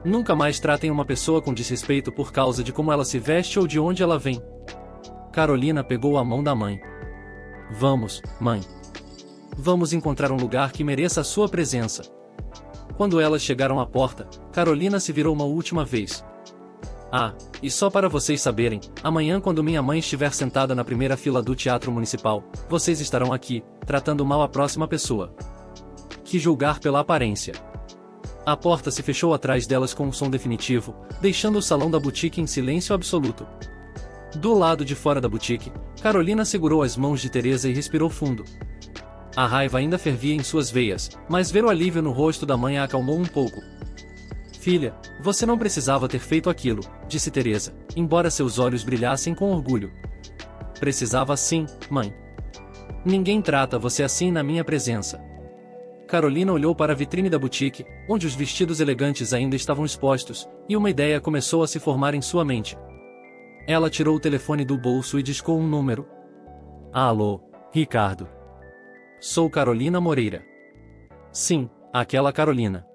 Nunca mais tratem uma pessoa com desrespeito por causa de como ela se veste ou de onde ela vem. Carolina pegou a mão da mãe. Vamos, mãe. Vamos encontrar um lugar que mereça a sua presença. Quando elas chegaram à porta, Carolina se virou uma última vez. Ah, e só para vocês saberem, amanhã quando minha mãe estiver sentada na primeira fila do Teatro Municipal, vocês estarão aqui, tratando mal a próxima pessoa. Que julgar pela aparência. A porta se fechou atrás delas com um som definitivo, deixando o salão da boutique em silêncio absoluto. Do lado de fora da boutique, Carolina segurou as mãos de Teresa e respirou fundo. A raiva ainda fervia em suas veias, mas ver o alívio no rosto da mãe a acalmou um pouco. Filha, você não precisava ter feito aquilo, disse Teresa, embora seus olhos brilhassem com orgulho. Precisava sim, mãe. Ninguém trata você assim na minha presença. Carolina olhou para a vitrine da boutique, onde os vestidos elegantes ainda estavam expostos, e uma ideia começou a se formar em sua mente. Ela tirou o telefone do bolso e discou um número. Alô, Ricardo. Sou Carolina Moreira. Sim, aquela Carolina.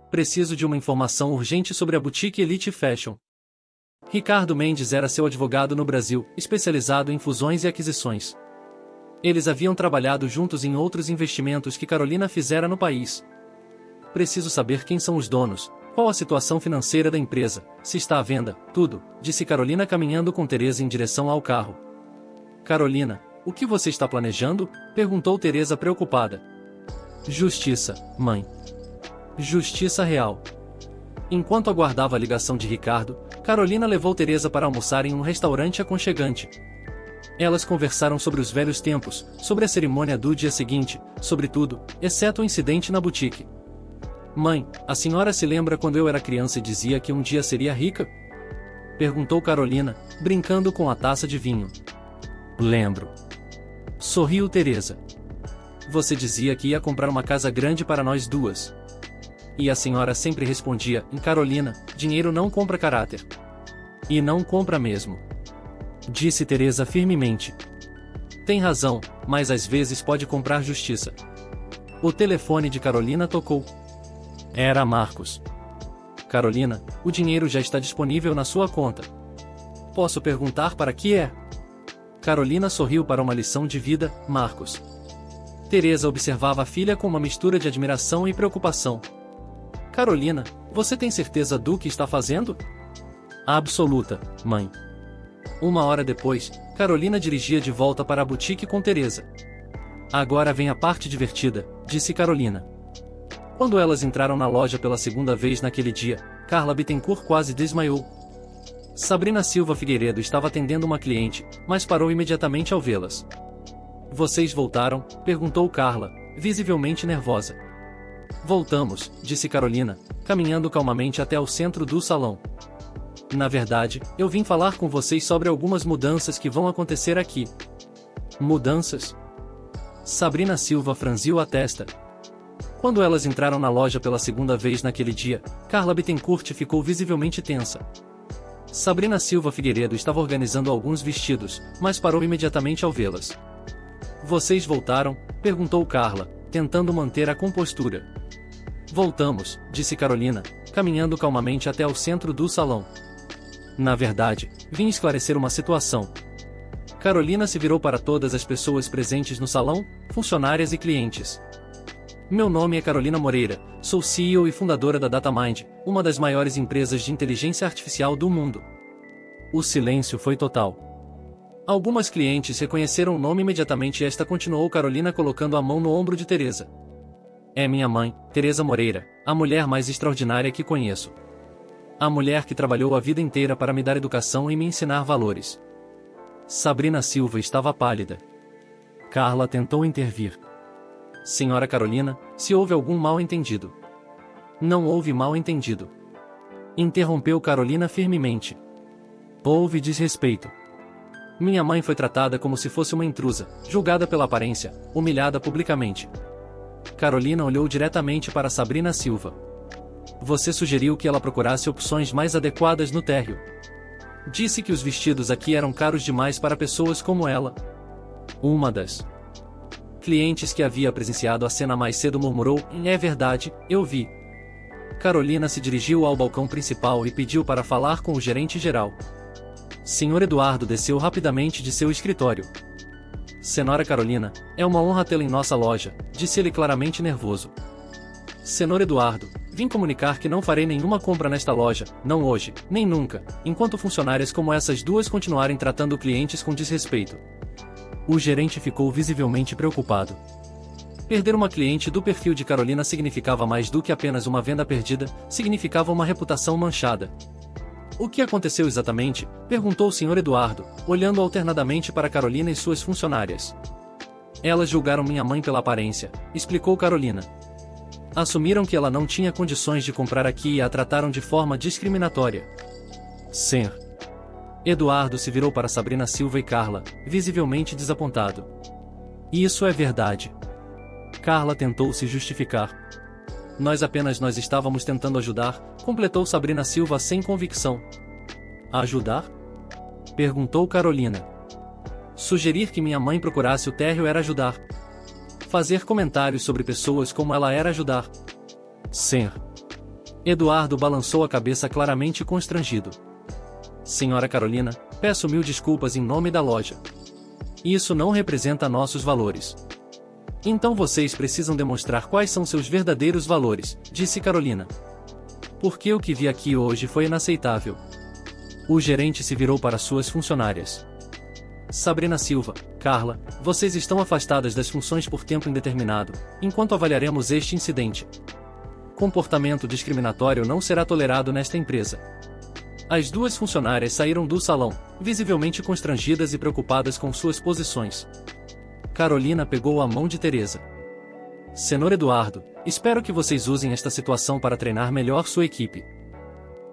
Preciso de uma informação urgente sobre a boutique Elite Fashion. Ricardo Mendes era seu advogado no Brasil, especializado em fusões e aquisições. Eles haviam trabalhado juntos em outros investimentos que Carolina fizera no país. Preciso saber quem são os donos, qual a situação financeira da empresa, se está à venda, tudo, disse Carolina caminhando com Teresa em direção ao carro. Carolina, o que você está planejando? Perguntou Teresa preocupada. Justiça, mãe. Justiça real. Enquanto aguardava a ligação de Ricardo, Carolina levou Teresa para almoçar em um restaurante aconchegante. Elas conversaram sobre os velhos tempos, sobre a cerimônia do dia seguinte, sobre tudo, exceto o incidente na boutique. Mãe, a senhora se lembra quando eu era criança e dizia que um dia seria rica? Perguntou Carolina, brincando com a taça de vinho. Lembro. Sorriu Teresa. Você dizia que ia comprar uma casa grande para nós duas. E a senhora sempre respondia, Carolina, dinheiro não compra caráter. E não compra mesmo. Disse Teresa firmemente. Tem razão, mas às vezes pode comprar justiça. O telefone de Carolina tocou. Era Marcos. Carolina, o dinheiro já está disponível na sua conta. Posso perguntar para que é? Carolina sorriu para uma lição de vida, Marcos. Teresa observava a filha com uma mistura de admiração e preocupação. Carolina, você tem certeza do que está fazendo? Absoluta, mãe. Uma hora depois, Carolina dirigia de volta para a boutique com Teresa. Agora vem a parte divertida, disse Carolina. Quando elas entraram na loja pela segunda vez naquele dia, Carla Bittencourt quase desmaiou. Sabrina Silva Figueiredo estava atendendo uma cliente, mas parou imediatamente ao vê-las. Vocês voltaram? Perguntou Carla, visivelmente nervosa. Voltamos, disse Carolina, caminhando calmamente até o centro do salão. Na verdade, eu vim falar com vocês sobre algumas mudanças que vão acontecer aqui. Mudanças? Sabrina Silva franziu a testa. Quando elas entraram na loja pela segunda vez naquele dia, Carla Bittencourt ficou visivelmente tensa. Sabrina Silva Figueiredo estava organizando alguns vestidos, mas parou imediatamente ao vê-las. Vocês voltaram? Perguntou Carla, tentando manter a compostura. Voltamos, disse Carolina, caminhando calmamente até o centro do salão. Na verdade, vim esclarecer uma situação. Carolina se virou para todas as pessoas presentes no salão, funcionárias e clientes. Meu nome é Carolina Moreira, sou CEO e fundadora da DataMind, uma das maiores empresas de inteligência artificial do mundo. O silêncio foi total. Algumas clientes reconheceram o nome imediatamente e esta continuou Carolina colocando a mão no ombro de Teresa. É minha mãe, Teresa Moreira, a mulher mais extraordinária que conheço. A mulher que trabalhou a vida inteira para me dar educação e me ensinar valores. Sabrina Silva estava pálida. Carla tentou intervir. Senhora Carolina, se houve algum mal-entendido. Não houve mal-entendido. Interrompeu Carolina firmemente. Houve desrespeito. Minha mãe foi tratada como se fosse uma intrusa, julgada pela aparência, humilhada publicamente. Carolina olhou diretamente para Sabrina Silva. Você sugeriu que ela procurasse opções mais adequadas no térreo. Disse que os vestidos aqui eram caros demais para pessoas como ela. Uma das clientes que havia presenciado a cena mais cedo murmurou, é verdade, eu vi. Carolina se dirigiu ao balcão principal e pediu para falar com o gerente geral. Senhor Eduardo desceu rapidamente de seu escritório. Senhora Carolina, é uma honra tê-la em nossa loja, disse ele claramente nervoso. Senhor Eduardo, vim comunicar que não farei nenhuma compra nesta loja, não hoje, nem nunca, enquanto funcionárias como essas duas continuarem tratando clientes com desrespeito. O gerente ficou visivelmente preocupado. Perder uma cliente do perfil de Carolina significava mais do que apenas uma venda perdida, significava uma reputação manchada. O que aconteceu exatamente? Perguntou o Sr. Eduardo, olhando alternadamente para Carolina e suas funcionárias. Elas julgaram minha mãe pela aparência, explicou Carolina. Assumiram que ela não tinha condições de comprar aqui e a trataram de forma discriminatória. Sr. Eduardo se virou para Sabrina Silva e Carla, visivelmente desapontado. Isso é verdade. Carla tentou se justificar. Nós estávamos tentando ajudar, completou Sabrina Silva sem convicção. Ajudar? Perguntou Carolina. Sugerir que minha mãe procurasse o térreo era ajudar. Fazer comentários sobre pessoas como ela era ajudar. Sr. Eduardo balançou a cabeça claramente constrangido. Senhora Carolina, peço mil desculpas em nome da loja. Isso não representa nossos valores. Então vocês precisam demonstrar quais são seus verdadeiros valores, disse Carolina. Porque o que vi aqui hoje foi inaceitável. O gerente se virou para suas funcionárias. Sabrina Silva, Carla, vocês estão afastadas das funções por tempo indeterminado, enquanto avaliaremos este incidente. Comportamento discriminatório não será tolerado nesta empresa. As duas funcionárias saíram do salão, visivelmente constrangidas e preocupadas com suas posições. Carolina pegou a mão de Teresa. Senhor Eduardo, espero que vocês usem esta situação para treinar melhor sua equipe.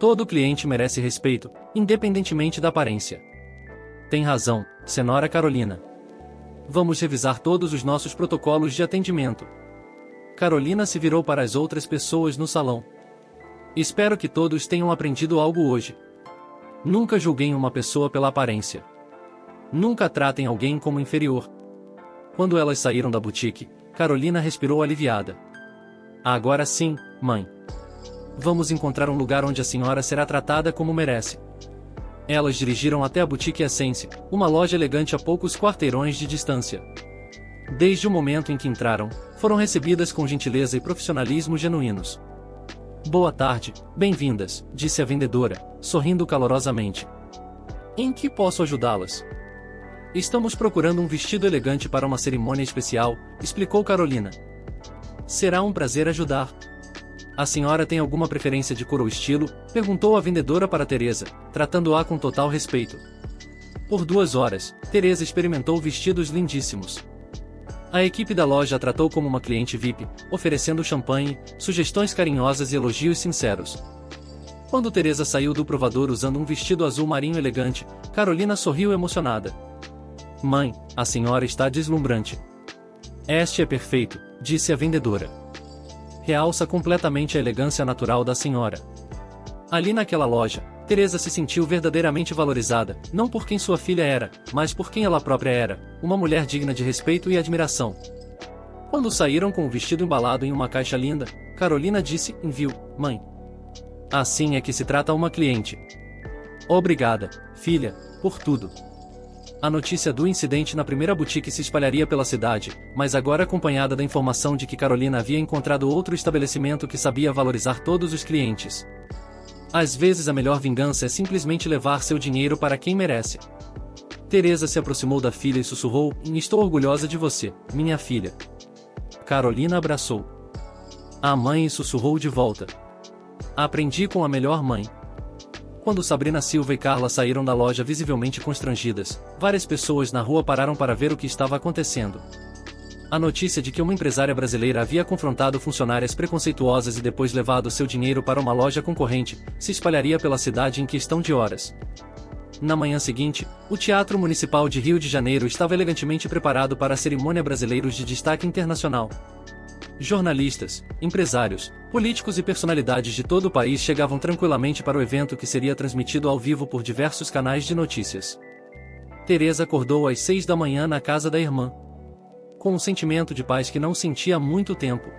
Todo cliente merece respeito, independentemente da aparência. Tem razão, Senhora Carolina. Vamos revisar todos os nossos protocolos de atendimento. Carolina se virou para as outras pessoas no salão. Espero que todos tenham aprendido algo hoje. Nunca julguem uma pessoa pela aparência. Nunca tratem alguém como inferior. Quando elas saíram da boutique, Carolina respirou aliviada. Agora sim, mãe. Vamos encontrar um lugar onde a senhora será tratada como merece. Elas dirigiram até a Boutique Essence, uma loja elegante a poucos quarteirões de distância. Desde o momento em que entraram, foram recebidas com gentileza e profissionalismo genuínos. Boa tarde, bem-vindas, disse a vendedora, sorrindo calorosamente. Em que posso ajudá-las? Estamos procurando um vestido elegante para uma cerimônia especial, explicou Carolina. Será um prazer ajudar. A senhora tem alguma preferência de cor ou estilo? Perguntou a vendedora para Teresa, tratando-a com total respeito. Por 2 horas, Teresa experimentou vestidos lindíssimos. A equipe da loja a tratou como uma cliente VIP, oferecendo champanhe, sugestões carinhosas e elogios sinceros. Quando Teresa saiu do provador usando um vestido azul marinho elegante, Carolina sorriu emocionada. Mãe, a senhora está deslumbrante. Este é perfeito, disse a vendedora. Realça completamente a elegância natural da senhora. Ali naquela loja, Teresa se sentiu verdadeiramente valorizada, não por quem sua filha era, mas por quem ela própria era, uma mulher digna de respeito e admiração. Quando saíram com o vestido embalado em uma caixa linda, Carolina disse, enviou, mãe. Assim é que se trata uma cliente. Obrigada, filha, por tudo. A notícia do incidente na primeira boutique se espalharia pela cidade, mas agora acompanhada da informação de que Carolina havia encontrado outro estabelecimento que sabia valorizar todos os clientes. Às vezes a melhor vingança é simplesmente levar seu dinheiro para quem merece. Teresa se aproximou da filha e sussurrou, estou orgulhosa de você, minha filha. Carolina abraçou a mãe e sussurrou de volta. Aprendi com a melhor mãe. Quando Sabrina Silva e Carla saíram da loja visivelmente constrangidas, várias pessoas na rua pararam para ver o que estava acontecendo. A notícia de que uma empresária brasileira havia confrontado funcionárias preconceituosas e depois levado seu dinheiro para uma loja concorrente, se espalharia pela cidade em questão de horas. Na manhã seguinte, o Teatro Municipal de Rio de Janeiro estava elegantemente preparado para a cerimônia Brasileiros de Destaque Internacional. Jornalistas, empresários, políticos e personalidades de todo o país chegavam tranquilamente para o evento que seria transmitido ao vivo por diversos canais de notícias. Teresa acordou às 6 da manhã na casa da irmã, com um sentimento de paz que não sentia há muito tempo.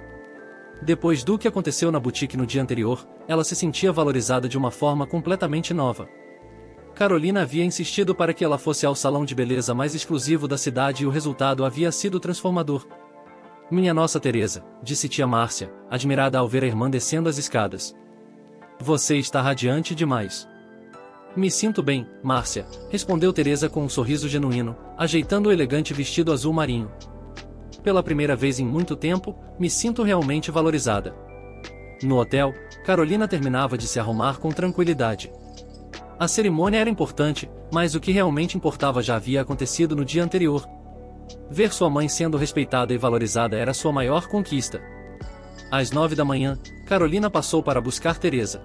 Depois do que aconteceu na boutique no dia anterior, ela se sentia valorizada de uma forma completamente nova. Carolina havia insistido para que ela fosse ao salão de beleza mais exclusivo da cidade e o resultado havia sido transformador. Minha nossa Teresa, disse tia Márcia, admirada ao ver a irmã descendo as escadas. Você está radiante demais. Me sinto bem, Márcia, respondeu Teresa com um sorriso genuíno, ajeitando o elegante vestido azul marinho. Pela primeira vez em muito tempo, me sinto realmente valorizada. No hotel, Carolina terminava de se arrumar com tranquilidade. A cerimônia era importante, mas o que realmente importava já havia acontecido no dia anterior. Ver sua mãe sendo respeitada e valorizada era sua maior conquista. Às 9 da manhã, Carolina passou para buscar Teresa.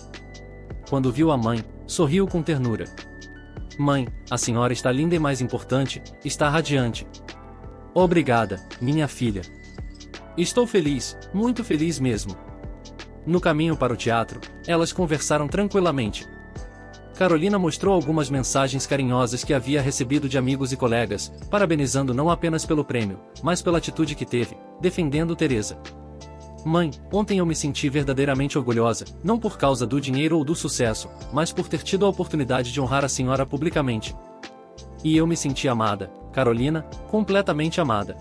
Quando viu a mãe, sorriu com ternura. Mãe, a senhora está linda e mais importante, está radiante. Obrigada, minha filha. Estou feliz, muito feliz mesmo. No caminho para o teatro, elas conversaram tranquilamente. Carolina mostrou algumas mensagens carinhosas que havia recebido de amigos e colegas, parabenizando não apenas pelo prêmio, mas pela atitude que teve, defendendo Teresa. Mãe, ontem eu me senti verdadeiramente orgulhosa, não por causa do dinheiro ou do sucesso, mas por ter tido a oportunidade de honrar a senhora publicamente. E eu me senti amada, Carolina, completamente amada.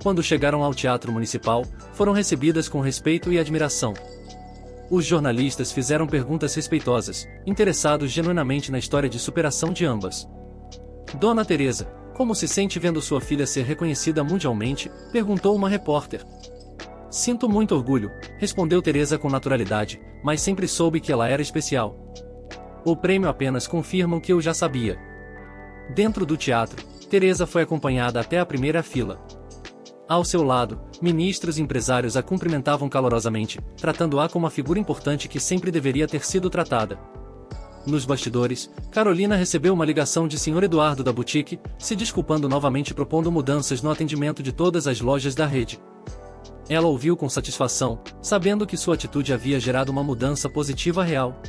Quando chegaram ao Teatro Municipal, foram recebidas com respeito e admiração. Os jornalistas fizeram perguntas respeitosas, interessados genuinamente na história de superação de ambas. Dona Teresa, como se sente vendo sua filha ser reconhecida mundialmente? Perguntou uma repórter. Sinto muito orgulho, respondeu Teresa com naturalidade, mas sempre soube que ela era especial. O prêmio apenas confirma o que eu já sabia. Dentro do teatro, Teresa foi acompanhada até a primeira fila. Ao seu lado, ministros e empresários a cumprimentavam calorosamente, tratando-a como uma figura importante que sempre deveria ter sido tratada. Nos bastidores, Carolina recebeu uma ligação de Sr. Eduardo da boutique, se desculpando novamente e propondo mudanças no atendimento de todas as lojas da rede. Ela ouviu com satisfação, sabendo que sua atitude havia gerado uma mudança positiva real.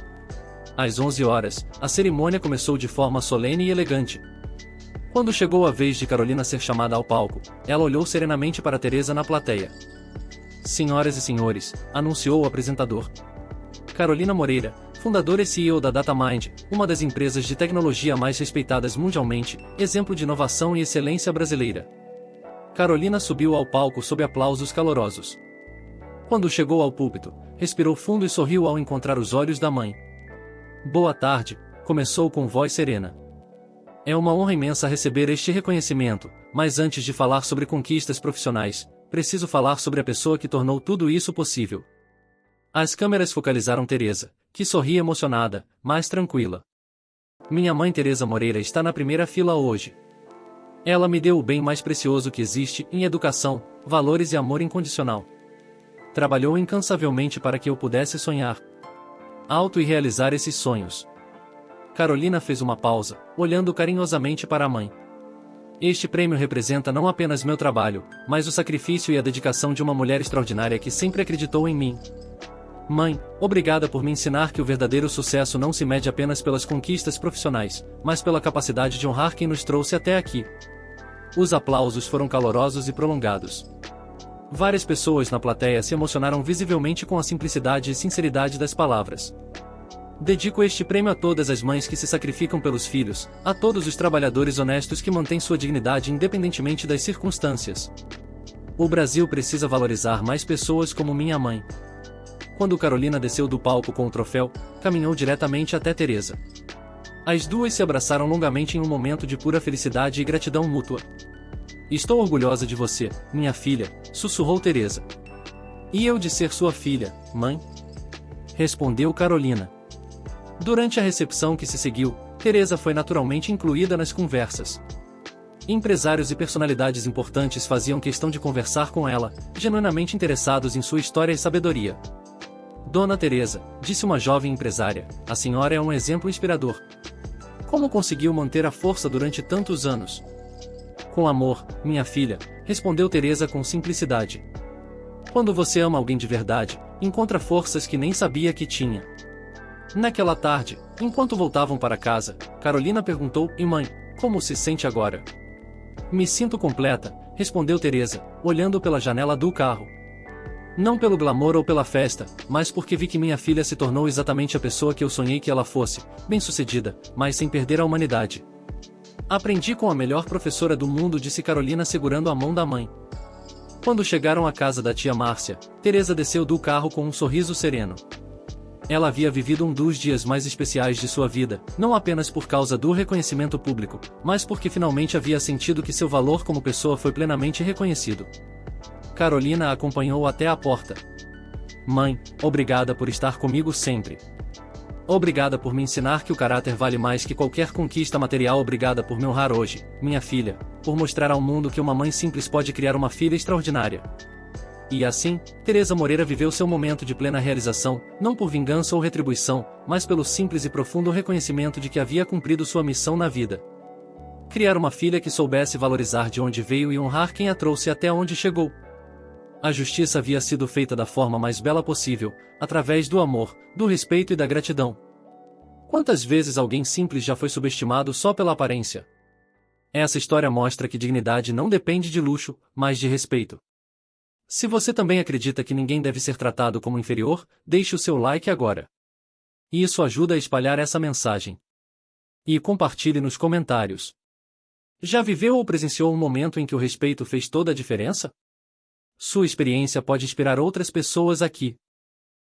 Às 11 horas, a cerimônia começou de forma solene e elegante. Quando chegou a vez de Carolina ser chamada ao palco, ela olhou serenamente para Teresa na plateia. Senhoras e senhores, anunciou o apresentador. Carolina Moreira, fundadora e CEO da DataMind, uma das empresas de tecnologia mais respeitadas mundialmente, exemplo de inovação e excelência brasileira. Carolina subiu ao palco sob aplausos calorosos. Quando chegou ao púlpito, respirou fundo e sorriu ao encontrar os olhos da mãe. Boa tarde, começou com voz serena. É uma honra imensa receber este reconhecimento, mas antes de falar sobre conquistas profissionais, preciso falar sobre a pessoa que tornou tudo isso possível. As câmeras focalizaram Teresa, que sorria emocionada, mas tranquila. Minha mãe Teresa Moreira está na primeira fila hoje. Ela me deu o bem mais precioso que existe em educação, valores e amor incondicional. Trabalhou incansavelmente para que eu pudesse sonhar alto e realizar esses sonhos. Carolina fez uma pausa, olhando carinhosamente para a mãe. Este prêmio representa não apenas meu trabalho, mas o sacrifício e a dedicação de uma mulher extraordinária que sempre acreditou em mim. Mãe, obrigada por me ensinar que o verdadeiro sucesso não se mede apenas pelas conquistas profissionais, mas pela capacidade de honrar quem nos trouxe até aqui. Os aplausos foram calorosos e prolongados. Várias pessoas na plateia se emocionaram visivelmente com a simplicidade e sinceridade das palavras. Dedico este prêmio a todas as mães que se sacrificam pelos filhos, a todos os trabalhadores honestos que mantêm sua dignidade independentemente das circunstâncias. O Brasil precisa valorizar mais pessoas como minha mãe. Quando Carolina desceu do palco com o troféu, caminhou diretamente até Teresa. As duas se abraçaram longamente em um momento de pura felicidade e gratidão mútua. Estou orgulhosa de você, minha filha, sussurrou Teresa. E eu de ser sua filha, mãe? Respondeu Carolina. Durante a recepção que se seguiu, Teresa foi naturalmente incluída nas conversas. Empresários e personalidades importantes faziam questão de conversar com ela, genuinamente interessados em sua história e sabedoria. Dona Teresa, disse uma jovem empresária, a senhora é um exemplo inspirador. Como conseguiu manter a força durante tantos anos? Com amor, minha filha, respondeu Teresa com simplicidade. Quando você ama alguém de verdade, encontra forças que nem sabia que tinha. Naquela tarde, enquanto voltavam para casa, Carolina perguntou, e mãe, como se sente agora? Me sinto completa, respondeu Teresa, olhando pela janela do carro. Não pelo glamour ou pela festa, mas porque vi que minha filha se tornou exatamente a pessoa que eu sonhei que ela fosse, bem-sucedida, mas sem perder a humanidade. Aprendi com a melhor professora do mundo, disse Carolina segurando a mão da mãe. Quando chegaram à casa da tia Márcia, Teresa desceu do carro com um sorriso sereno. Ela havia vivido um dos dias mais especiais de sua vida, não apenas por causa do reconhecimento público, mas porque finalmente havia sentido que seu valor como pessoa foi plenamente reconhecido. Carolina a acompanhou até a porta. Mãe, obrigada por estar comigo sempre. Obrigada por me ensinar que o caráter vale mais que qualquer conquista material. Obrigada por me honrar hoje, minha filha, por mostrar ao mundo que uma mãe simples pode criar uma filha extraordinária. E assim, Teresa Moreira viveu seu momento de plena realização, não por vingança ou retribuição, mas pelo simples e profundo reconhecimento de que havia cumprido sua missão na vida. Criar uma filha que soubesse valorizar de onde veio e honrar quem a trouxe até onde chegou. A justiça havia sido feita da forma mais bela possível, através do amor, do respeito e da gratidão. Quantas vezes alguém simples já foi subestimado só pela aparência? Essa história mostra que dignidade não depende de luxo, mas de respeito. Se você também acredita que ninguém deve ser tratado como inferior, deixe o seu like agora. Isso ajuda a espalhar essa mensagem. E compartilhe nos comentários. Já viveu ou presenciou um momento em que o respeito fez toda a diferença? Sua experiência pode inspirar outras pessoas aqui.